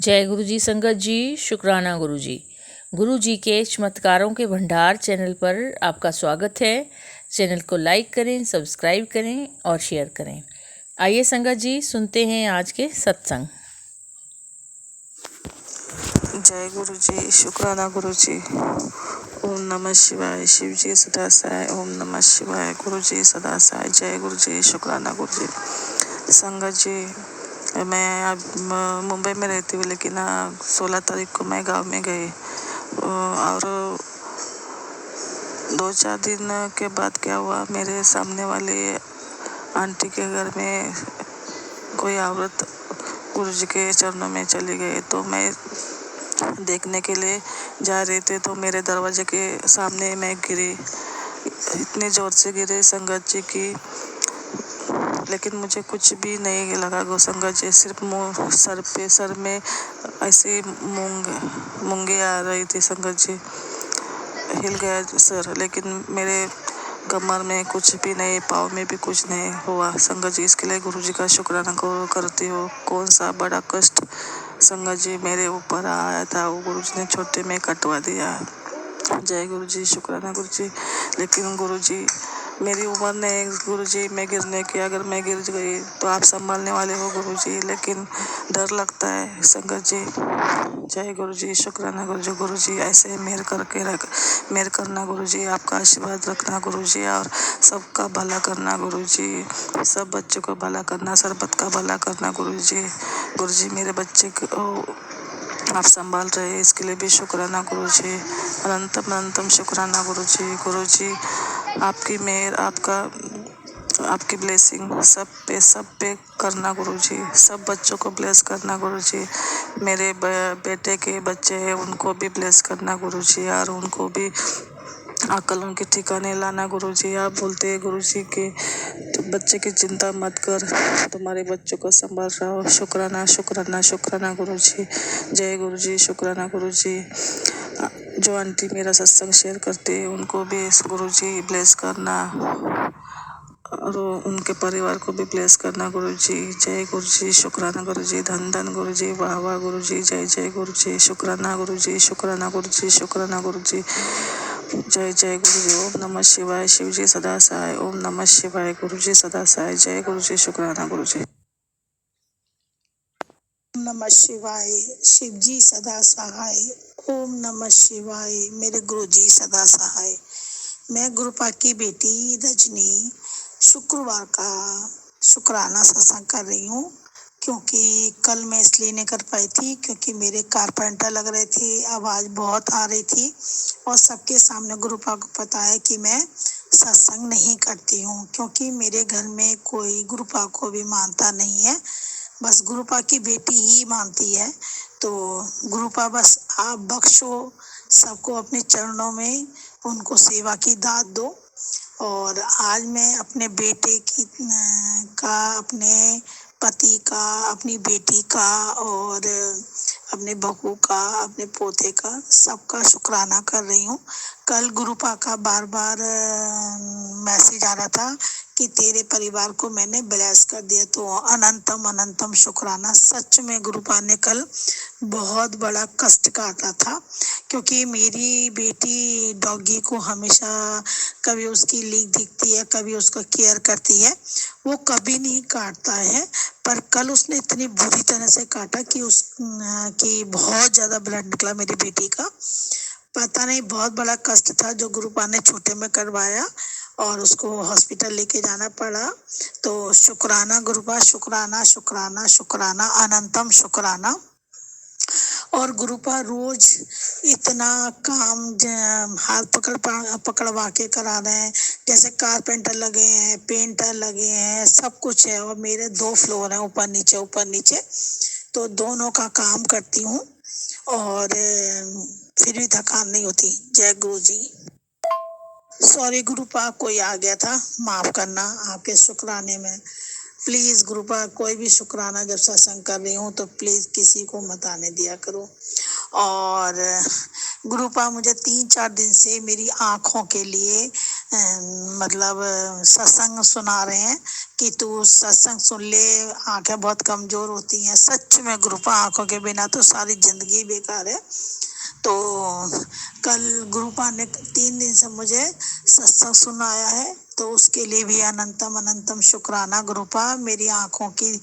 जय गुरु जी संगत जी, शुक्राना गुरु जी। गुरु जी के चमत्कारों के भंडार चैनल पर आपका स्वागत है। चैनल को लाइक करें, सब्सक्राइब करें और शेयर करें। आइए संगत जी, सुनते हैं आज के सत्संग। जय गुरु जी, शुक्राना गुरु जी। ओम नमः शिवाय। शिव जी सदा साय। ओम नमः शिवाय। गुरु जी सदा साय। जय गुरु जी, शुक्राना गुरु जी। संगत जी, मैं अब मुंबई में रहती हूँ, लेकिन 16 तारीख को मैं गांव में गई और 2-4 दिन के बाद क्या हुआ, मेरे सामने वाले आंटी के घर में कोई औरत गुरु जी के चरणों में चली गई। तो मैं देखने के लिए जा रहे थे, तो मेरे दरवाजे के सामने मैं गिरी। इतनी जोर से गिरी संगत जी की, लेकिन मुझे कुछ भी नहीं लगा गो संगत जी। सिर्फ मुंह सर में ऐसी मूंगे आ रही थी संगत जी। हिल गया सर, लेकिन मेरे कमर में कुछ भी नहीं, पाँव में भी कुछ नहीं हुआ संगत जी। इसके लिए गुरु जी का शुक्राना करती हूँ। कौन सा बड़ा कष्ट संगत जी मेरे ऊपर आया था, वो गुरु जी ने छोटे में कटवा दिया। जय गुरु जी, शुक्राना गुरु जी। लेकिन गुरु जी, मेरी उम्र नहीं गुरु जी मैं गिरने की, अगर मैं गिर गई तो आप संभालने वाले हो गुरु जी, लेकिन डर लगता है संगत जी। जय गुरु जी, शुक्राना गुरु जी। गुरु जी ऐसे मेहर करना गुरु जी, आपका आशीर्वाद रखना गुरु जी, और सबका भला करना गुरु जी, सब बच्चों को भला करना, सरबत का भला करना गुरु जी। गुरु जी, मेरे बच्चे को आप संभाल रहे हैं, इसके लिए भी शुक्राना गुरु जी। अनंतम शुक्राना गुरु जी। गुरु जी, आपकी मेहर, आपकी ब्लेसिंग सब पे करना गुरु जी। सब बच्चों को ब्लेस करना गुरु जी। मेरे बेटे के बच्चे हैं, उनको भी ब्लेस करना गुरु जी, और उनको भी अकल उनके ठिकाने लाना गुरु जी। आप बोलते हैं गुरु जी के बच्चे की चिंता मत कर, तुम्हारे बच्चों को संभाल रहा हो। शुक्राना शुक्राना शुक्राना गुरु जी। जय गुरु जी, शुक्राना गुरु जी। जो आंटी मेरा सत्संग शेयर करते हैं, उनको भी गुरु जी ब्लेस करना, और उनके परिवार को भी ब्लेस करना गुरु जी। जय गुरु जी, शुक्राना गुरु जी। धन गुरु जी, वाह वाह गुरु जी। जय गुरु जी, शुक्राना गुरु जी, शुक्राना गुरु जी, शुक्राना गुरु जी। जय गुरु जी। ओम नमः शिवाय। शिव जी सदा सहाय। ओम नमः शिवाय। गुरु जी सदा सहाय। जय गुरु जी, शुक्राना गुरु जी। ओम नमः शिवाय। शिव जी सदा सहाय। ओम नमः शिवाय। मेरे गुरु जी सदा सहाय। मैं गुरुपा की बेटी रजनी शुक्रवार का शुक्राना सत्संग कर रही हूँ, क्योंकि कल मैं इसलिए नहीं कर पाई थी क्योंकि मेरे कारपेंटर लग रहे थे, आवाज बहुत आ रही थी, और सबके सामने गुरुपा को पता है कि मैं सत्संग नहीं करती हूँ, क्योंकि मेरे घर में कोई गुरुपा को भी मानता नहीं है, बस गुरुपा की बेटी ही मानती है। तो गुरुपा बस आप बख्शो सबको अपने चरणों में, उनको सेवा की दात दो। और आज मैं अपने बेटे की का, अपने पति का, अपनी बेटी का, और अपने बहू का, अपने पोते का, सबका शुक्राना कर रही हूँ। कल गुरुपा का बार बार मैसेज आ रहा था कि तेरे परिवार को मैंने ब्लेस कर दिया, तो अनंतम शुक्राना। सच में गुरुपा ने कल बहुत बड़ा कष्ट काटा था, क्योंकि मेरी बेटी डॉगी को हमेशा कभी उसकी लीक दिखती है, कभी उसका केयर करती है, वो कभी नहीं काटता है, पर कल उसने इतनी बुरी तरह से काटा कि बहुत ज्यादा ब्लड निकला मेरी बेटी का। पता नहीं, बहुत बड़ा कष्ट था जो गुरुपा ने छोटे में करवाया, और उसको हॉस्पिटल लेके जाना पड़ा। तो शुक्राना गुरुपा, शुक्राना शुक्राना शुक्राना, अनंतम शुक्राना। और गुरुपा रोज इतना काम हाथ पकड़वा के करा रहे हैं, जैसे कारपेंटर लगे हैं, पेंटर लगे हैं, सब कुछ है, और मेरे 2 फ्लोर हैं, ऊपर नीचे, तो दोनों का काम करती हूँ, और फिर भी थकान नहीं होती। जय गुरु जी। सॉरी गुरुपा, कोई आ गया था, माफ करना आपके शुक्राने में। प्लीज गुरुपा, कोई भी शुक्राना जब सत्संग कर रही हूँ तो प्लीज किसी को मत आने दिया करो। और गुरुपा, मुझे 3-4 दिन से मेरी आंखों के लिए मतलब सत्संग सुना रहे हैं कि तू सत्संग सुन ले, आंखें बहुत कमजोर होती हैं। सच में गुरुपा, आंखों के बिना तो सारी जिंदगी बेकार है। तो कल गुरुपा ने 3 दिन से मुझे सत्संग सुनाया है, तो उसके लिए भी अनंतम अनंतम शुक्राना गुरुपा। मेरी आंखों की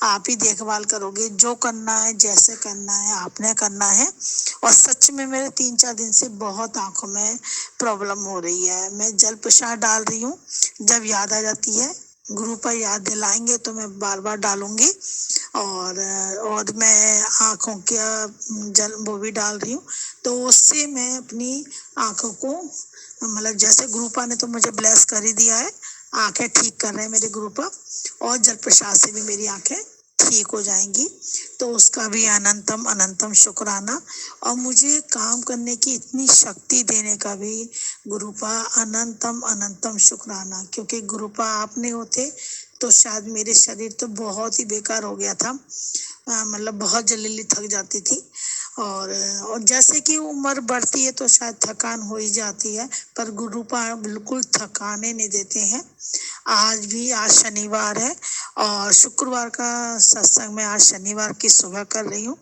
आप ही देखभाल करोगे, जो करना है जैसे करना है आपने करना है। और सच में मेरे 3-4 दिन से बहुत आंखों में प्रॉब्लम हो रही है। मैं जल प्रसाद डाल रही हूँ, जब याद आ जाती है गुरुपा याद दिलाएंगे तो मैं बार बार डालूंगी। और मैं आंखों का जल वो भी डाल रही हूँ, तो उससे मैं अपनी आंखों को, मतलब जैसे गुरुपा ने तो मुझे ब्लेस कर ही दिया है, आंखें ठीक कर रहे हैं मेरे गुरुपा, और जल प्रसाद से भी मेरी आंखें ठीक हो जाएंगी। तो उसका भी अनंतम अनंतम शुक्राना। और मुझे काम करने की इतनी शक्ति देने का भी गुरुपा अनंतम अनंतम शुक्राना, क्योंकि गुरुपा आप नहीं होते तो शायद मेरे शरीर तो बहुत ही बेकार हो गया था। मतलब बहुत जल्दी थक जाती थी। और जैसे कि उम्र बढ़ती है तो शायद थकान हो ही जाती है, पर गुरुपा बिल्कुल थकाने नहीं देते हैं। आज शनिवार है और शुक्रवार का सत्संग मैं आज शनिवार की सुबह कर रही हूँ।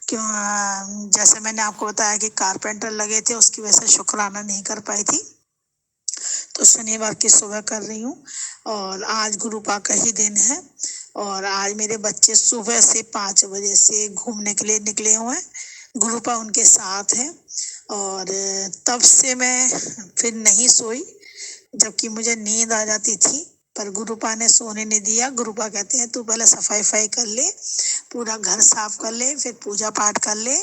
क्यों, जैसे मैंने आपको बताया कि कारपेंटर लगे थे, उसकी वजह से शुक्राना नहीं कर पाई थी, तो शनिवार की सुबह कर रही हूँ। और आज गुरुपा का ही दिन है, और आज मेरे बच्चे सुबह से 5 बजे से घूमने के लिए निकले हुए हैं, गुरुपा उनके साथ है। और तब से मैं फिर नहीं सोई, जबकि मुझे नींद आ जाती थी, पर गुरुपा ने सोने नहीं दिया। गुरुपा कहते हैं तू पहले सफाई कर ले, पूरा घर साफ कर ले, फिर पूजा पाठ कर ले,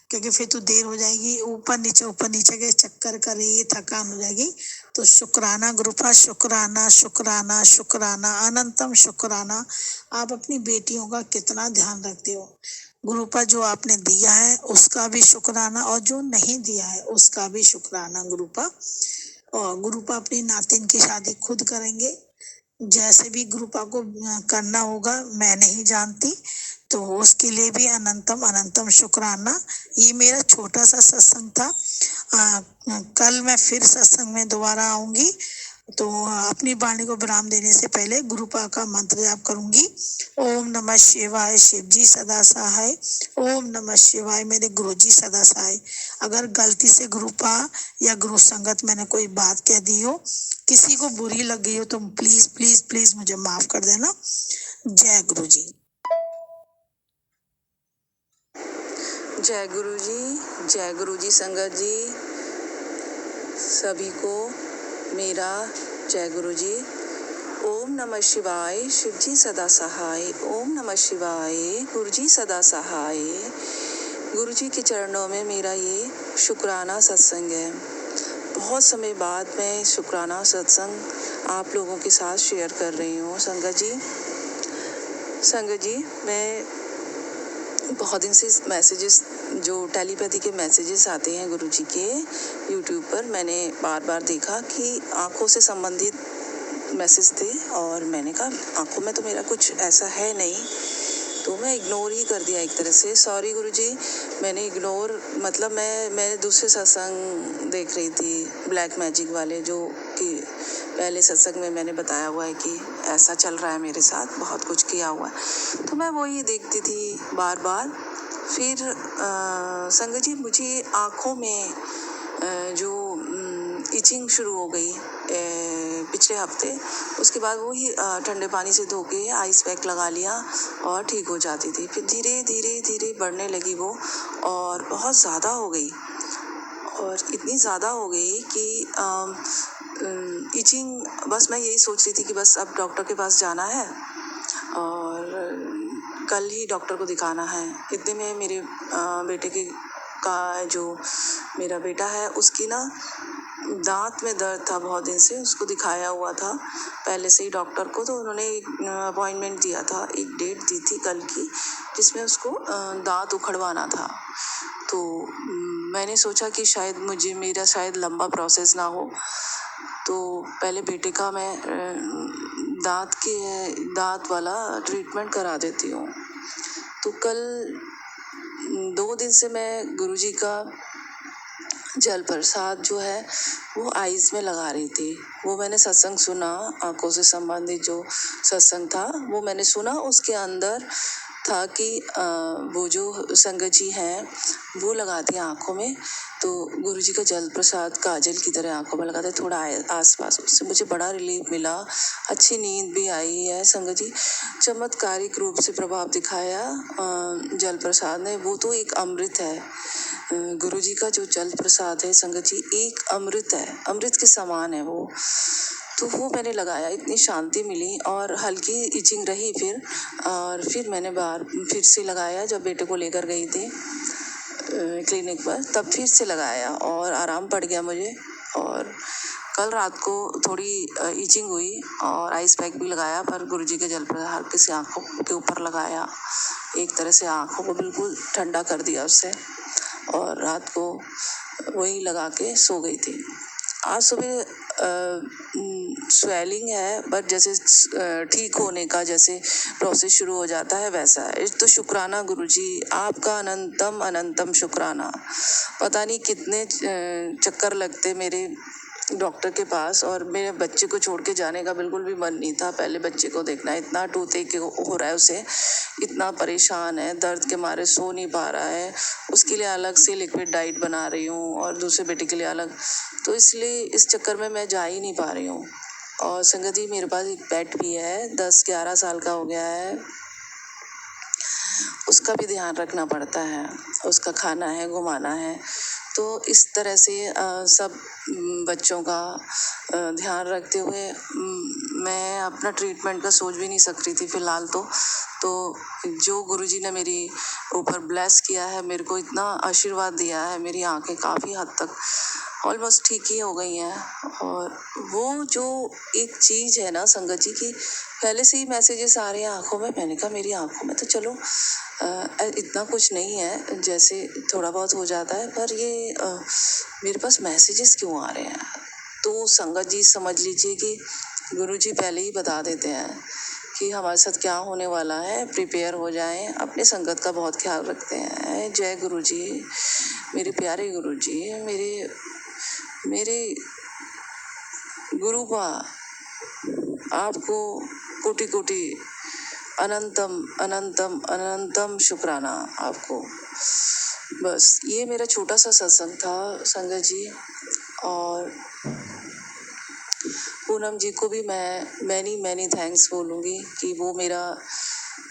क्योंकि फिर तू देर हो जाएगी, ऊपर नीचे के चक्कर करेगी, थकान हो जाएगी। तो शुक्राना गुरुपा, शुक्राना शुक्राना शुक्राना अनंतम शुक्राना। आप अपनी बेटियों का कितना ध्यान रखते हो गुरुपा, जो आपने दिया है उसका भी शुक्राना, और जो नहीं दिया है उसका भी शुक्राना गुरुपा। और गुरुपा अपनी नातिन की शादी खुद करेंगे, जैसे भी गुरुपा को करना होगा, मैं नहीं जानती, तो उसके लिए भी अनंतम अनंतम शुक्राना। ये मेरा छोटा सा सत्संग था। कल मैं फिर सत्संग में दोबारा आऊंगी, तो अपनी वाणी को विराम देने से पहले गुरुपा का मंत्र जाप करूंगी। ओम नमः शिवाय, शिव जी सदा सहाय। ओम नमः शिवाय, मेरे गुरु जी सदा सहाय। अगर गलती से गुरुपा या गुरु संगत मैंने कोई बात कह दी हो, किसी को बुरी लग गई हो, तो प्लीज प्लीज प्लीज मुझे माफ कर देना। जय गुरु जी। जय गुरु जी, जय गुरु जी संगत जी, सभी को मेरा जय गुरु जी। ओम नमः शिवाय, शिव जी सदा सहाय। ओम नमः शिवाय, गुरु जी सदा सहाय। गुरु जी के चरणों में मेरा ये शुक्राना सत्संग है। बहुत समय बाद मैं शुक्राना सत्संग आप लोगों के साथ शेयर कर रही हूँ। संगत जी, मैं बहुत दिन से मैसेजेस, जो टेलीपैथी के मैसेजेस आते हैं गुरु जी के यूट्यूब पर, मैंने बार बार देखा कि आँखों से संबंधित मैसेज थे, और मैंने कहा आँखों में तो मेरा कुछ ऐसा है नहीं, तो मैं इग्नोर ही कर दिया एक तरह से। सॉरी गुरु जी, मैंने इग्नोर, मतलब मैं दूसरे सत्संग देख रही थी, ब्लैक मैजिक वाले, जो कि पहले सत्संग में मैंने बताया हुआ है कि ऐसा चल रहा है मेरे साथ, बहुत कुछ किया हुआ है, तो मैं वही देखती थी बार बार। फिर संगत जी, मुझे आँखों में जो इचिंग शुरू हो गई पिछले हफ्ते, उसके बाद वही ठंडे पानी से धो के आइस पैक लगा लिया और ठीक हो जाती थी। फिर धीरे धीरे धीरे बढ़ने लगी वो, और बहुत ज़्यादा हो गई, और इतनी ज़्यादा हो गई कि इचिंग, बस मैं यही सोच रही थी कि बस अब डॉक्टर के पास जाना है और कल ही डॉक्टर को दिखाना है। इतने में मेरे बेटे का जो मेरा बेटा है, उसकी ना दांत में दर्द था बहुत दिन से, उसको दिखाया हुआ था पहले से ही डॉक्टर को, तो उन्होंने अपॉइंटमेंट दिया था, एक डेट दी थी कल की, जिसमें उसको दांत उखड़वाना था। तो मैंने सोचा कि शायद मेरा शायद लंबा प्रोसेस ना हो, तो पहले बेटे का मैं दांत वाला ट्रीटमेंट करा देती हूँ। तो कल 2 दिन से मैं गुरुजी का जल प्रसाद जो है वो आईज में लगा रही थी। वो मैंने सत्संग सुना, आंखों से संबंधित जो सत्संग था वो मैंने सुना। उसके अंदर था कि वो जो संगत जी हैं वो लगाती हैं आंखों में, तो गुरुजी का जल प्रसाद काजल की तरह आंखों में लगाते, थोड़ा आसपास। उससे मुझे बड़ा रिलीफ मिला, अच्छी नींद भी आई है। संगत जी चमत्कारिक रूप से प्रभाव दिखाया जल प्रसाद ने। वो तो एक अमृत है। गुरु जी का जो जल प्रसाद है संगत जी, एक अमृत है, अमृत के समान है वो। तो वो मैंने लगाया, इतनी शांति मिली और हल्की इचिंग रही फिर। और फिर मैंने बाहर फिर से लगाया जब बेटे को लेकर गई थी क्लिनिक पर, तब फिर से लगाया और आराम पड़ गया मुझे। और कल रात को थोड़ी इचिंग हुई और आइस पैक भी लगाया, पर गुरुजी के जल प्रसाद हल्के से आंखों के ऊपर लगाया, एक तरह से आंखों को बिल्कुल ठंडा कर दिया उससे। और रात को वही लगा के सो गई थी। आज सुबह स्वेलिंग है, बट जैसे ठीक होने का जैसे प्रोसेस शुरू हो जाता है वैसा है। तो शुक्राना गुरुजी, आपका अनंतम अनंतम शुक्राना। पता नहीं कितने चक्कर लगते मेरे डॉक्टर के पास, और मेरे बच्चे को छोड़ के जाने का बिल्कुल भी मन नहीं था। पहले बच्चे को देखना, इतना टूथे हो रहा है उसे, इतना परेशान है, दर्द के मारे सो नहीं पा रहा है। उसके लिए अलग से लिक्विड डाइट बना रही हूँ और दूसरे बेटे के लिए अलग, तो इसलिए इस चक्कर में मैं जा ही नहीं पा रही हूँ। और संगत जी मेरे पास एक पेट भी है, 10-11 साल का हो गया है, उसका भी ध्यान रखना पड़ता है, उसका खाना है, घुमाना है। तो इस तरह से सब बच्चों का ध्यान रखते हुए मैं अपना ट्रीटमेंट का सोच भी नहीं सक रही थी फिलहाल। तो जो गुरुजी ने मेरी ऊपर ब्लेस किया है, मेरे को इतना आशीर्वाद दिया है, मेरी आंखें काफ़ी हद तक ऑलमोस्ट ठीक ही हो गई हैं। और वो जो एक चीज़ है ना संगत जी की, पहले से ही मैसेजेस आ रहे हैं आंखों में। मैंने कहा मेरी आंखों में तो चलो इतना कुछ नहीं है, जैसे थोड़ा बहुत हो जाता है, पर ये मेरे पास मैसेजेस क्यों आ रहे हैं? तो संगत जी समझ लीजिए कि गुरुजी पहले ही बता देते हैं कि हमारे साथ क्या होने वाला है, प्रिपेयर हो जाएं, अपने संगत का बहुत ख्याल रखते हैं। जय गुरुजी, मेरे प्यारे गुरुजी, मेरे गुरु का आपको कोटि कोटि अनंतम अनंतम अनंतम शुक्राना आपको। बस ये मेरा छोटा सा सत्संग था संगत जी। और पूनम जी को भी मैं मैनी मैनी थैंक्स बोलूँगी कि वो मेरा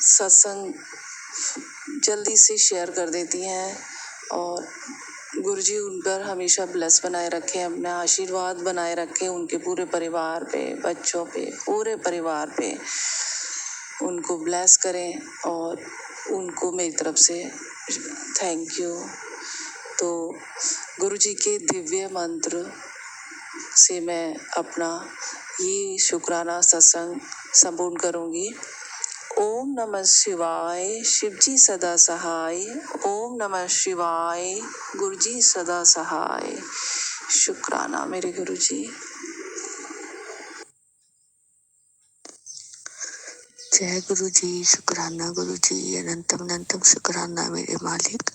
सत्संग जल्दी से शेयर कर देती हैं। और गुरुजी उन पर हमेशा ब्लेस बनाए रखें, अपना आशीर्वाद बनाए रखें उनके पूरे परिवार पे, बच्चों पे, पूरे परिवार पे उनको ब्लेस करें। और उनको मेरी तरफ से थैंक यू। तो गुरुजी के दिव्य मंत्र से मैं अपना ये शुक्राना सत्संग संपूर्ण करूँगी। ओम नमः शिवाय, शिवजी सदा सहाय। ओम नमः शिवाय, गुरुजी सदा सहाय। शुक्राना मेरे गुरुजी। जय गुरु जी, शुक्राना गुरु जी, अनंतम अनंतम शुक्राना मेरे मालिक।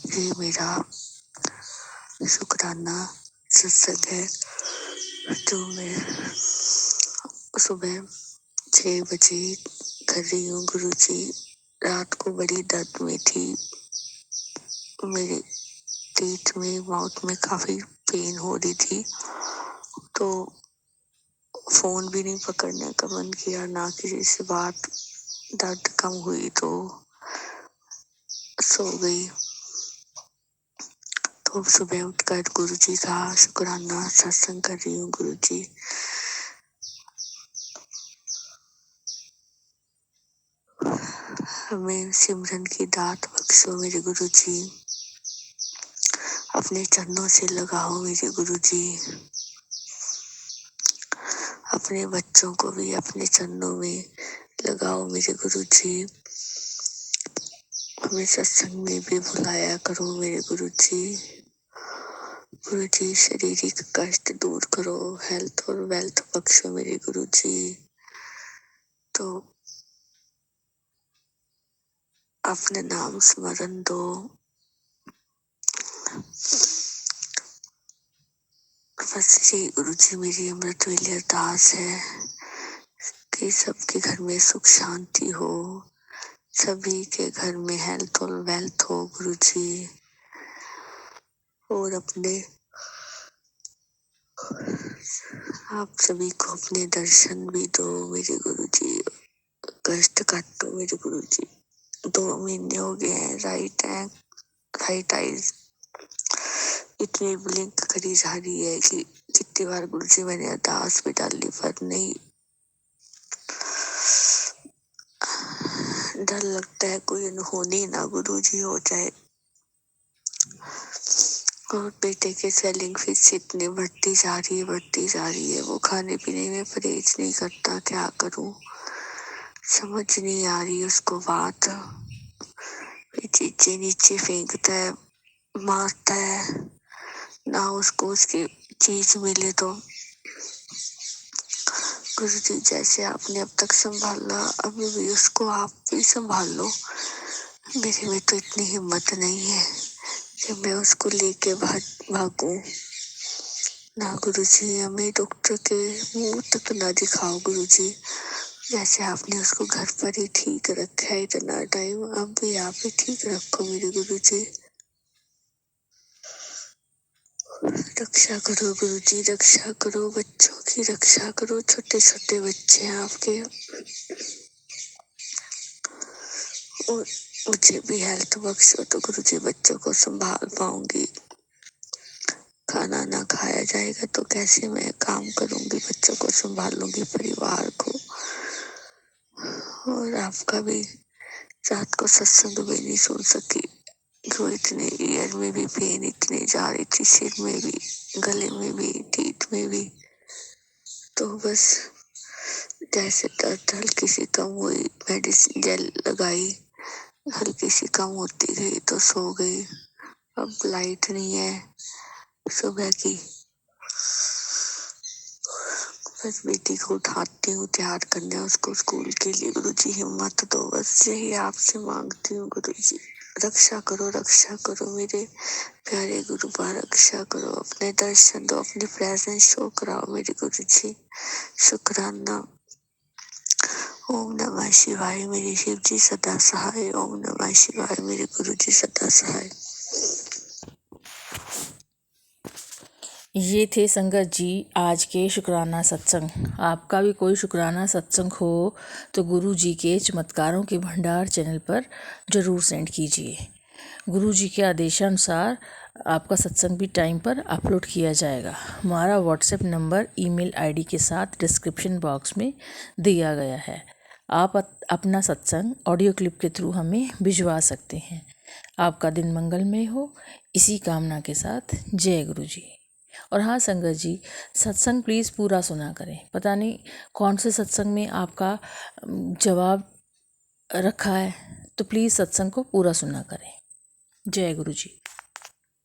ये मेरा शुक्राना सत्संग है जो मैं सुबह 6 बजे कर रही हूँ। गुरु जी रात को बड़ी दर्द में थी, मेरे पेट में, माउथ में काफी पेन हो रही थी, तो फोन भी नहीं पकड़ने का मन किया, ना किसी से बात। दर्द कम हुई तो सो गई। तो सुबह उठकर गुरु जी का शुक्राना सत्संग कर रही हूँ। गुरु जी हमें सिमरन की दात बख्शो मेरे गुरु जी, अपने चरणों से लगाओ मेरे गुरु जी, अपने बच्चों को भी अपने चरणों में लगाओ मेरे गुरु जी। हमें सत्संग में भी बुलाया करो मेरे गुरु जी। गुरु जी शारीरिक कष्ट दूर करो, हेल्थ और वेल्थ बख्शो मेरे गुरु जी। तो अपने नाम स्मरण दो, बस यही गुरु जी मेरी अमृत वेली अरदास है कि सबके घर में सुख शांति हो, सभी के घर में हेल्थ और वेल्थ हो गुरु जी, और अपने आप सभी को अपने दर्शन भी दो मेरे गुरु जी, कष्ट काटो मेरे गुरु जी। 2 महीने हो गए हैं, राइट आईज इतनी ब्लिंक करी जा रही है कि कितनी बार गुरु जी मैंने अरदास भी डाली पर नहीं, डर लगता है कोई अनहोनी ना गुरु जी हो जाए। और बेटे के स्वेलिंग फिर इतनी बढ़ती जा रही है, वो खाने पीने में परहेज नहीं करता, क्या करूं समझ नहीं आ रही उसको बात। ये चीजें नीचे फेंकता है, मारता है, ना उसको उसकी चीज मिले तो। गुरु जी जैसे आपने अब तक संभाला, अभी भी उसको आप भी संभाल लो। मेरे में तो इतनी हिम्मत नहीं है कि मैं उसको लेके भागूं। ना गुरु जी, हमें डॉक्टर के मुंह तक ना दिखाओ गुरु जी, जैसे आपने उसको घर पर ही ठीक रखा है इतना टाइम, अब भी आप ही ठीक रखो मेरे गुरु जी। रक्षा करो गुरु जी, रक्षा करो, बच्चों की रक्षा करो, छोटे छोटे बच्चे हैं आपके, और मुझे भी हेल्थ बख्शो तो गुरु जी बच्चों को संभाल पाऊंगी। खाना ना खाया जाएगा तो कैसे मैं काम करूंगी, बच्चों को संभालूंगी, परिवार को। और आपका भी रात को सत्संग भी नहीं सुन सकी, जो इतने ईयर में भी पेन इतने जा रही थी, सिर में भी, गले में भी, पीठ में भी। तो बस जैसे दर्द हल्की सी कम हुई, मेडिसिन जेल लगाई, हल्की सी कम होती गई तो सो गई। अब लाइट नहीं है सुबह की, बस बेटी को उठाती हूँ, तैयार करने उसको स्कूल के लिए। गुरु जी हिम्मत दो, बस यही आपसे मांगती हूँ गुरु जी। रक्षा करो मेरे प्यारे गुरु बा, रक्षा करो, अपने दर्शन दो, अपनी प्रेजेंस शो कराओ मेरे गुरु जी। शुक्राना। ओम नमः शिवाय मेरे शिव जी सदा सहाय, ओम नमः शिवाय मेरे गुरु जी सदा सहाय। ये थे संगत जी आज के शुक्राना सत्संग। आपका भी कोई शुक्राना सत्संग हो तो गुरु जी के चमत्कारों के भंडार चैनल पर ज़रूर सेंड कीजिए। गुरु जी के आदेशानुसार आपका सत्संग भी टाइम पर अपलोड किया जाएगा। हमारा व्हाट्सएप नंबर ईमेल आईडी के साथ डिस्क्रिप्शन बॉक्स में दिया गया है। आप अपना सत्संग ऑडियो क्लिप के थ्रू हमें भिजवा सकते हैं। आपका दिन मंगलमय हो, इसी कामना के साथ जय गुरु जी। और हाँ संगत जी, सत्संग प्लीज़ पूरा सुना करें। पता नहीं कौन से सत्संग में आपका जवाब रखा है, तो प्लीज़ सत्संग को पूरा सुना करें। जय गुरु जी।